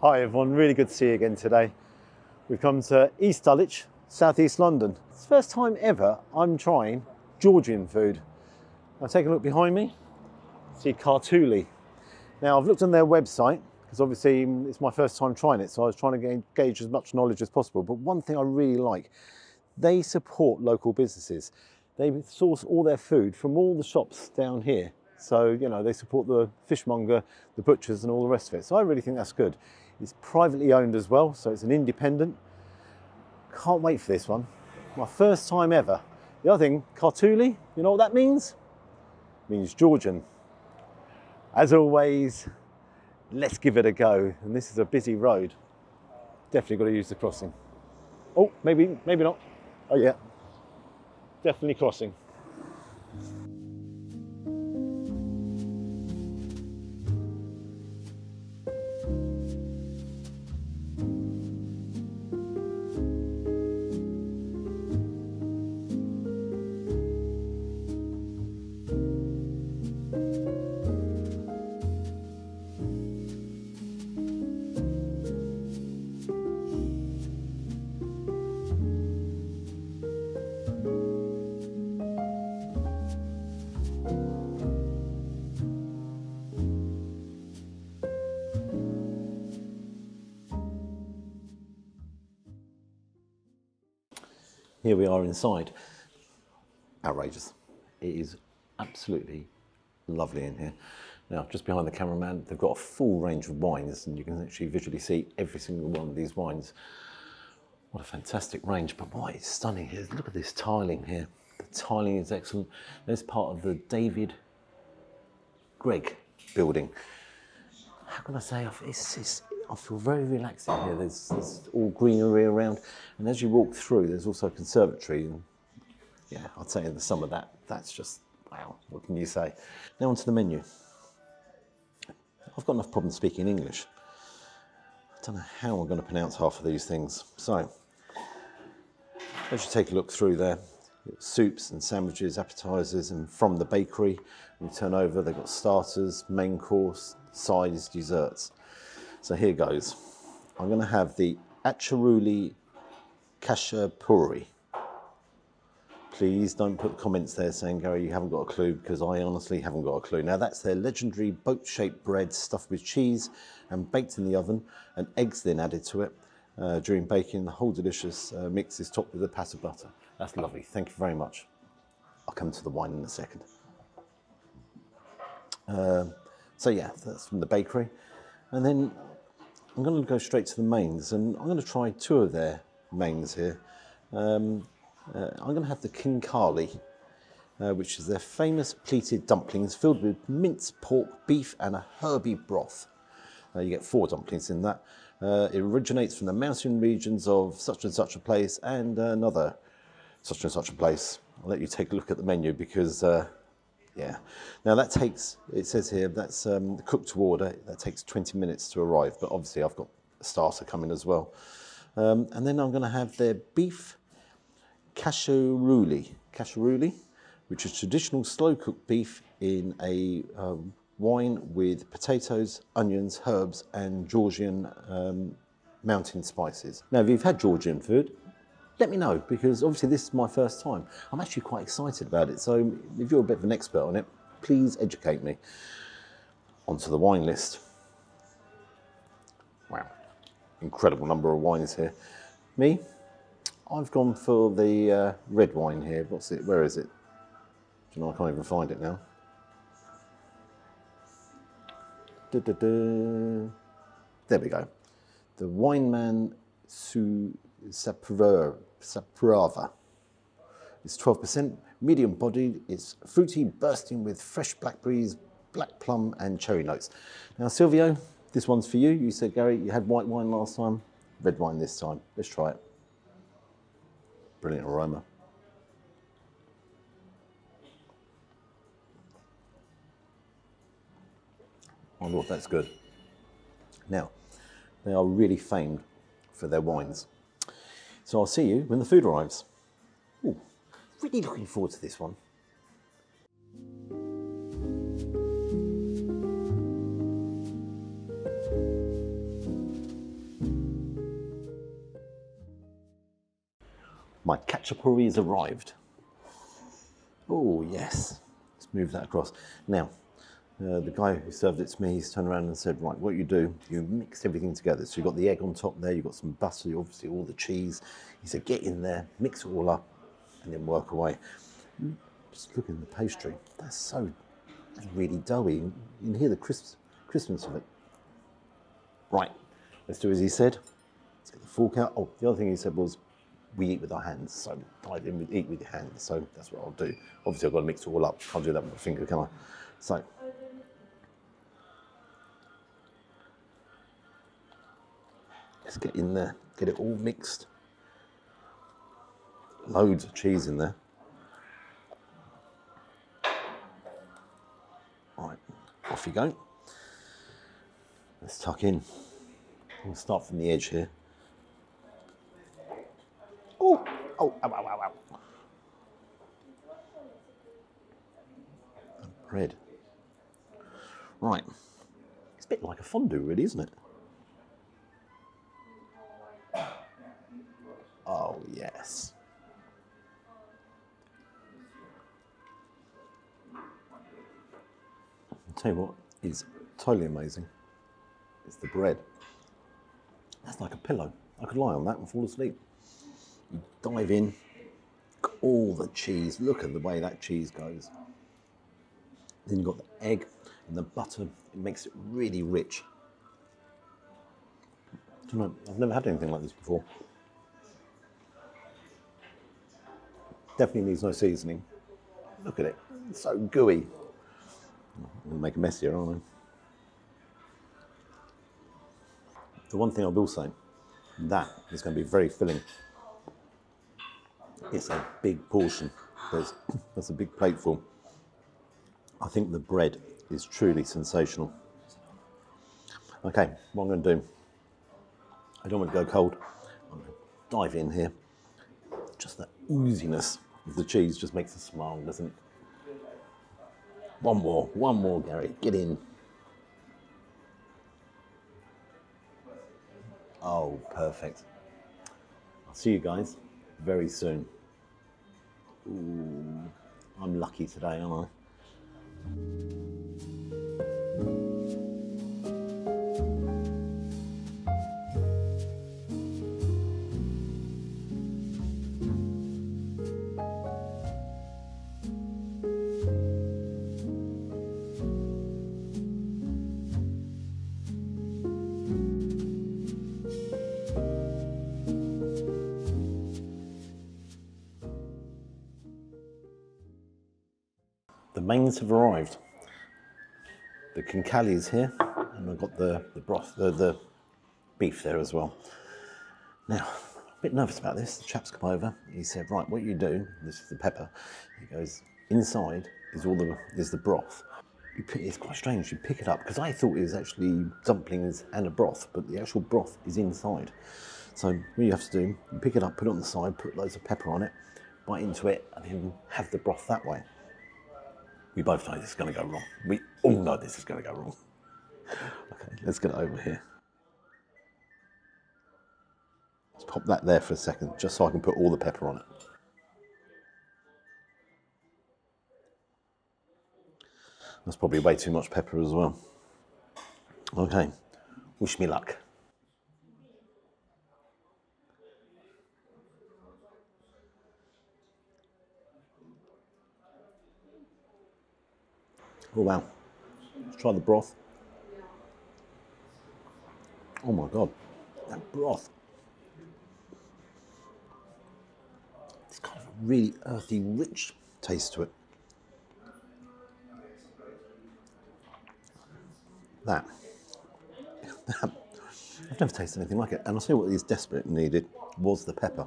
Hi everyone, really good to see you again today. We've come to East Dulwich, southeast London. It's the first time ever I'm trying Georgian food. Now take a look behind me, see Kartuli. Now I've looked on their website, because obviously it's my first time trying it, so I was trying to gauge as much knowledge as possible. But one thing I really like, they support local businesses. They source all their food from all the shops down here. So, you know, they support the fishmonger, the butchers and all the rest of it. So I really think that's good. It's privately owned as well, so it's an independent. Can't wait for this one. My first time ever. The other thing, Kartuli, you know what that means? It means Georgian. As always, let's give it a go. And this is a busy road. Definitely got to use the crossing. Oh, maybe not. Oh yeah, definitely crossing. Here we are inside. Outrageous. It is absolutely lovely in here. Now, just behind the cameraman, they've got a full range of wines, and you can actually visually see every single one of these wines. What a fantastic range, but what is stunning here, look at this tiling here. The tiling is excellent. There's part of the David Gregg building. How can I say, I feel very relaxed in here. There's all greenery around, and as you walk through, there's also a conservatory. And yeah, I'd say in the summer that's just wow. What can you say? Now onto the menu. I've got enough problems speaking English. I don't know how I'm going to pronounce half of these things. So, as you take a look through there, soups and sandwiches, appetizers, and from the bakery, we turn over. They've got starters, main course, sides, desserts. So here goes. I'm going to have the Kartuli Kashapuri. Please don't put comments there saying, Gary, you haven't got a clue, because I honestly haven't got a clue. Now that's their legendary boat-shaped bread stuffed with cheese and baked in the oven, and eggs then added to it. During baking, the whole delicious mix is topped with a pat of butter. That's lovely. Thank you very much. I'll come to the wine in a second. So yeah, that's from the bakery. And then I'm going to go straight to the mains, and I'm going to try two of their mains here. I'm going to have the Enquiries, which is their famous pleated dumplings filled with minced pork, beef and a herby broth. You get 4 dumplings in that. It originates from the mountain regions of such and such a place and another such and such a place. I'll let you take a look at the menu because yeah. Now that takes, it says here, that's cooked to order. That takes 20 minutes to arrive, but obviously I've got a starter coming as well. And then I'm going to have their beef Kartuli, which is traditional slow-cooked beef in a wine with potatoes, onions, herbs, and Georgian mountain spices. Now, if you've had Georgian food, let me know, because obviously this is my first time. I'm actually quite excited about it, so if you're a bit of an expert on it, please educate me. Onto the wine list. Wow, incredible number of wines here. Me, I've gone for the red wine here. What's it? Where is it? Do you know, I can't even find it now. There we go. The Wineman Saprava. It's 12%, medium bodied, it's fruity, bursting with fresh blackberries, black plum and cherry notes. Now Silvio, this one's for you. You said, Gary, you had white wine last time, red wine this time. Let's try it. Brilliant aroma. I wonder if that's good. Now, they are really famed for their wines. So I'll see you when the food arrives. Ooh, really looking forward to this one. My cacciapuri has arrived. Oh yes, let's move that across. Now, the guy who served it to me, he's turned around and said, right, what you do, you mix everything together. So you've got the egg on top there, you've got some butter, obviously all the cheese. He said, get in there, mix it all up, and then work away. Just look at the pastry. That's really doughy. You can hear the crispness of it. Right, let's do as he said. Let's get the fork out. Oh, the other thing he said was, we eat with our hands. So dive in with eat with your hands. So that's what I'll do. Obviously I've got to mix it all up. Can't do that with my finger, can I? So. Let's get in there, get it all mixed. Loads of cheese in there. Right, off you go. Let's tuck in. We'll start from the edge here. Oh, ow, ow, ow, ow. Bread. Right. It's a bit like a fondue, really, isn't it? Oh, yes. I'll tell you what is totally amazing. It's the bread. That's like a pillow. I could lie on that and fall asleep. You dive in, all the cheese. Look at the way that cheese goes. Then you've got the egg and the butter. It makes it really rich. I don't know, I've never had anything like this before. Definitely needs no seasoning. Look at it, it's so gooey. I'm gonna make a mess here, aren't I? The one thing I will say, that is going to be very filling. It's a big portion. That's a big plateful. I think the bread is truly sensational. Okay, what I'm going to do, I don't want to go cold. I'm going to dive in here. Just that ooziness of the cheese just makes a smile, doesn't it? One more, Gary, get in. Oh, perfect. I'll see you guys very soon. Ooh, I'm lucky today, aren't I? The mains have arrived. The Kartuli is here, and I've got the broth, the beef there as well. Now, a bit nervous about this. The chap's come over. He said, right, what you do, this is the pepper. He goes, inside is the broth. It's quite strange, you pick it up, because I thought it was actually dumplings and a broth, but the actual broth is inside. So what you have to do, you pick it up, put it on the side, put loads of pepper on it, bite into it, and then have the broth that way. We both know this is going to go wrong. We all know this is going to go wrong. Okay, let's get it over here. Let's pop that there for a second, just so I can put all the pepper on it. That's probably way too much pepper as well. Okay, wish me luck. Oh wow, let's try the broth. Oh my God, that broth. It's kind of a really earthy, rich taste to it. That. I've never tasted anything like it. And I'll tell you what is desperate needed was the pepper,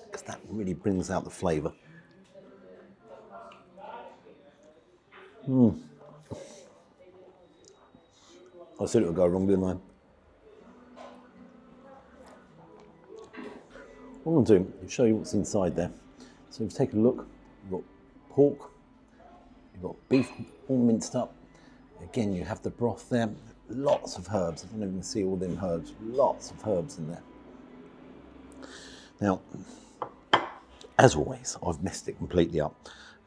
because that really brings out the flavour. I said it would go wrong, didn't I? What I'm going to do is show you what's inside there. So if you take a look, you've got pork, you've got beef all minced up. Again, you have the broth there, lots of herbs. I don't know if you can see all them herbs, lots of herbs in there. Now, As always, I've messed it completely up.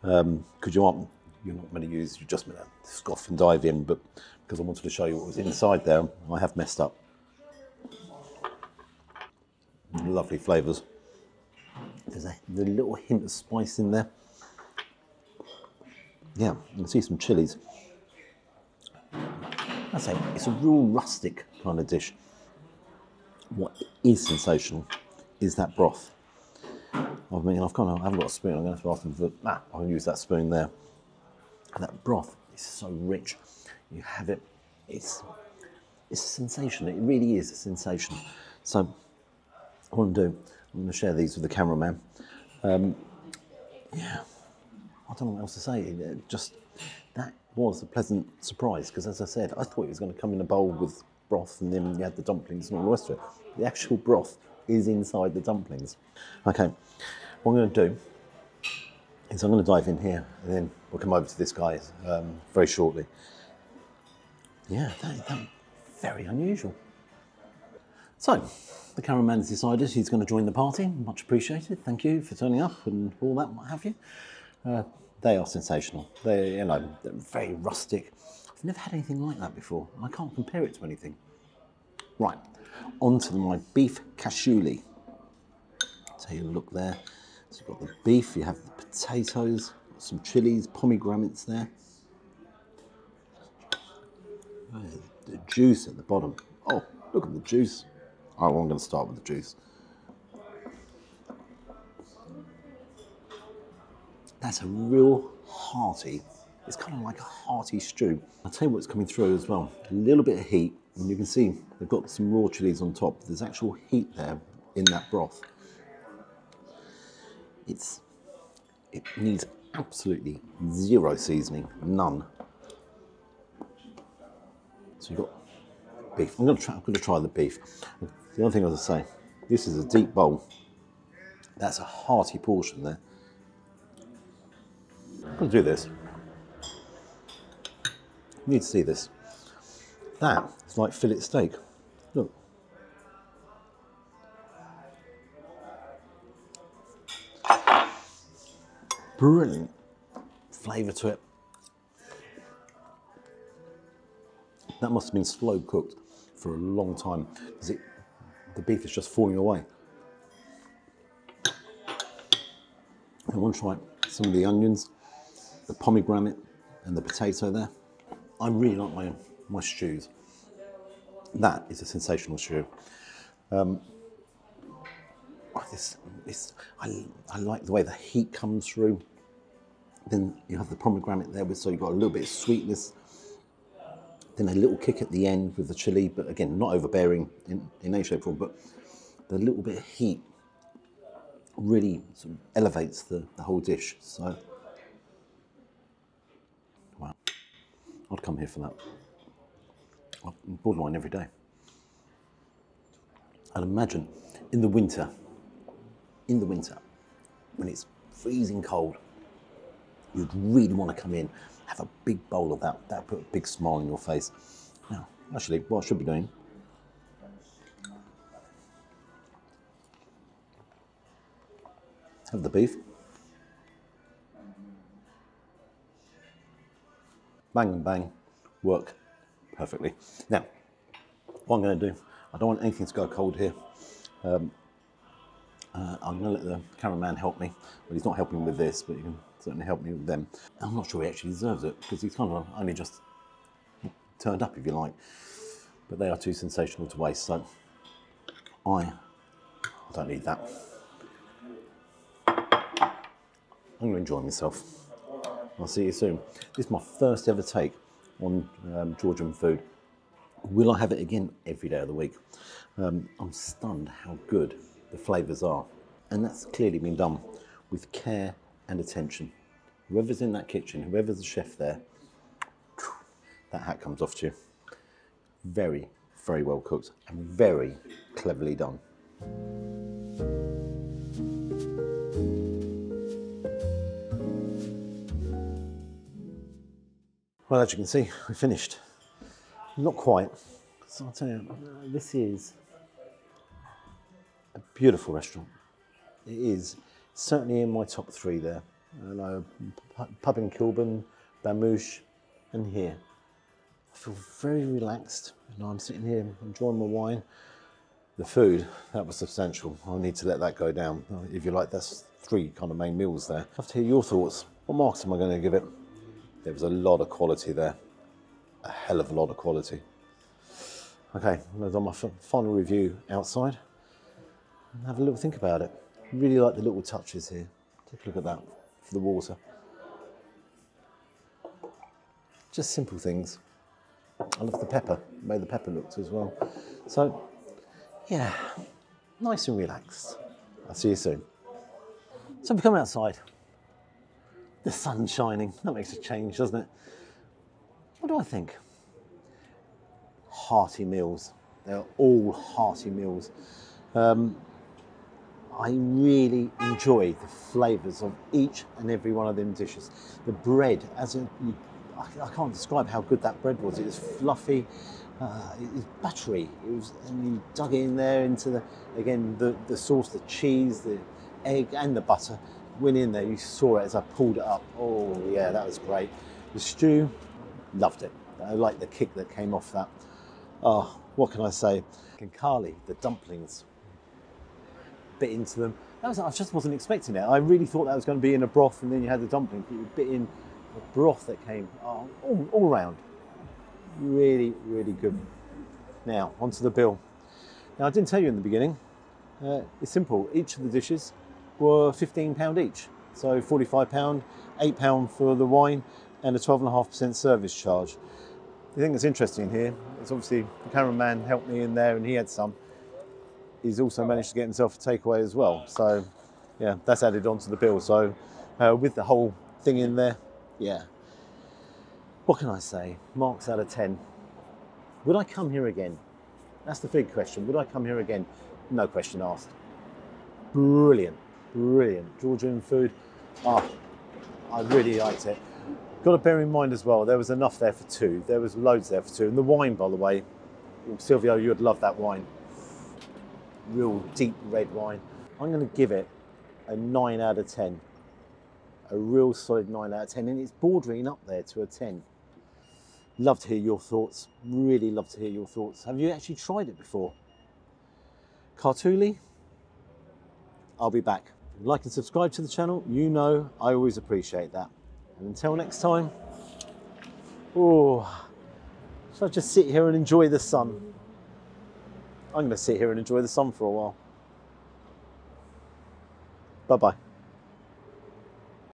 Because you're not going to use, you're just going to scoff and dive in, but because I wanted to show you what was inside there, I have messed up. Lovely flavours. There's a little hint of spice in there. Yeah, you can see some chilies. I say it's a real rustic kind of dish. What is sensational is that broth. I mean, I haven't got a spoon. I'm going to have to ask them for. I can use that spoon there. And that broth is so rich. You have it. It's a sensation. It really is a sensation. So, what I'm going to do, I'm going to share these with the cameraman. Yeah, I don't know what else to say. Just that was a pleasant surprise because, as I said, I thought it was going to come in a bowl with broth and then you had the dumplings and all the rest of it. The actual broth is inside the dumplings. Okay, what I'm going to do is I'm going to dive in here and then we'll come over to this guy very shortly. Yeah, that very unusual. So, the cameraman's decided he's going to join the party. Much appreciated. Thank you for turning up and all that, what have you. They are sensational. They're very rustic. I've never had anything like that before. I can't compare it to anything. Right, on to my beef kartuli. Take a look there. So you've got the beef, you have the potatoes, some chilies, pomegranates there. The juice at the bottom. Oh, look at the juice. Oh, I'm going to start with the juice. That's a real hearty, it's kind of like a hearty stew. I'll tell you what's coming through as well. A little bit of heat, and you can see they've got some raw chilies on top. There's actual heat there in that broth. It needs absolutely zero seasoning, none. So you've got beef. I'm going to try the beef. The other thing I was going to say, this is a deep bowl. That's a hearty portion there. I'm going to do this. You need to see this. That is like fillet steak. Look. Brilliant flavour to it. That must have been slow cooked for a long time because the beef is just falling away. I want to try some of the onions, the pomegranate and the potato there. I really like my stews. That is a sensational stew. I like the way the heat comes through. Then you have the pomegranate there, so you've got a little bit of sweetness. Then a little kick at the end with the chili, but again, not overbearing in any shape or form, but the little bit of heat really sort of elevates the whole dish. So, wow, I'd come here for that. I'm borderline every day. I'd imagine in the winter, when it's freezing cold, you'd really want to come in, have a big bowl of that. That'll put a big smile on your face. Now, actually, what I should be doing, have the beef. Bang and bang, work perfectly. Now, what I'm going to do, I don't want anything to go cold here. I'm going to let the cameraman help me. Well, he's not helping with this, but he can certainly help me with them. I'm not sure he actually deserves it, because he's kind of only just turned up, if you like. But they are too sensational to waste, so I don't need that. I'm going to enjoy myself. I'll see you soon. This is my first ever take on Georgian food. Will I have it again every day of the week? I'm stunned how good the flavours are. And that's clearly been done with care and attention. Whoever's in that kitchen, whoever's the chef there, that hat comes off to you. Very, very well cooked and very cleverly done. Well, as you can see, we finished. Not quite. So I'll tell you, this is a beautiful restaurant. It is certainly in my top 3 there. And pub in Kilburn, Bamouche, and here. I feel very relaxed, and I'm sitting here enjoying my wine. The food, that was substantial. I need to let that go down. If you like, that's 3 kind of main meals there. I'd love to hear your thoughts. What marks am I going to give it? There was a lot of quality there. A hell of a lot of quality. Okay, I've done my final review outside. And have a little think about it. Really like the little touches here. Take a look at that for the water. Just simple things. I love the pepper, the way the pepper looked as well. So, yeah, nice and relaxed. I'll see you soon. So we come outside. The sun's shining. That makes a change, doesn't it? What do I think? Hearty meals. They're all hearty meals. I really enjoy the flavours of each and every one of them dishes. The bread, I can't describe how good that bread was. It was fluffy, it was buttery. And you dug in there into the sauce, the cheese, the egg and the butter. Went in there, you saw it as I pulled it up. Oh yeah, that was great. The stew, loved it. I like the kick that came off that. Oh, what can I say? Kartuli, the dumplings. Bit into them. I just wasn't expecting it. I really thought that was going to be in a broth, and then you had the dumpling. You bit in the broth that came. Oh, all round, really, really good. Now onto the bill. Now I didn't tell you in the beginning. It's simple. Each of the dishes were £15 each. So £45, £8 for the wine, and a 12.5% service charge. The thing that's interesting here is obviously the cameraman helped me in there, and he had some. He's also managed to get himself a takeaway as well. So yeah, that's added onto the bill. So with the whole thing in there, yeah. What can I say? Marks out of 10. Would I come here again? That's the big question. Would I come here again? No question asked. Brilliant, brilliant. Georgian food. I really liked it. Got to bear in mind as well, there was enough there for 2. There was loads there for 2. And the wine, by the way, Silvio, you would love that wine. Real deep red wine. I'm going to give it a 9 out of 10. A real solid 9 out of 10, and it's bordering up there to a 10. Love to hear your thoughts. Really love to hear your thoughts. Have you actually tried it before? Kartuli? I'll be back. Like and subscribe to the channel. You know I always appreciate that. And until next time, oh, shall I just sit here and enjoy the sun? I'm going to sit here and enjoy the sun for a while. Bye-bye.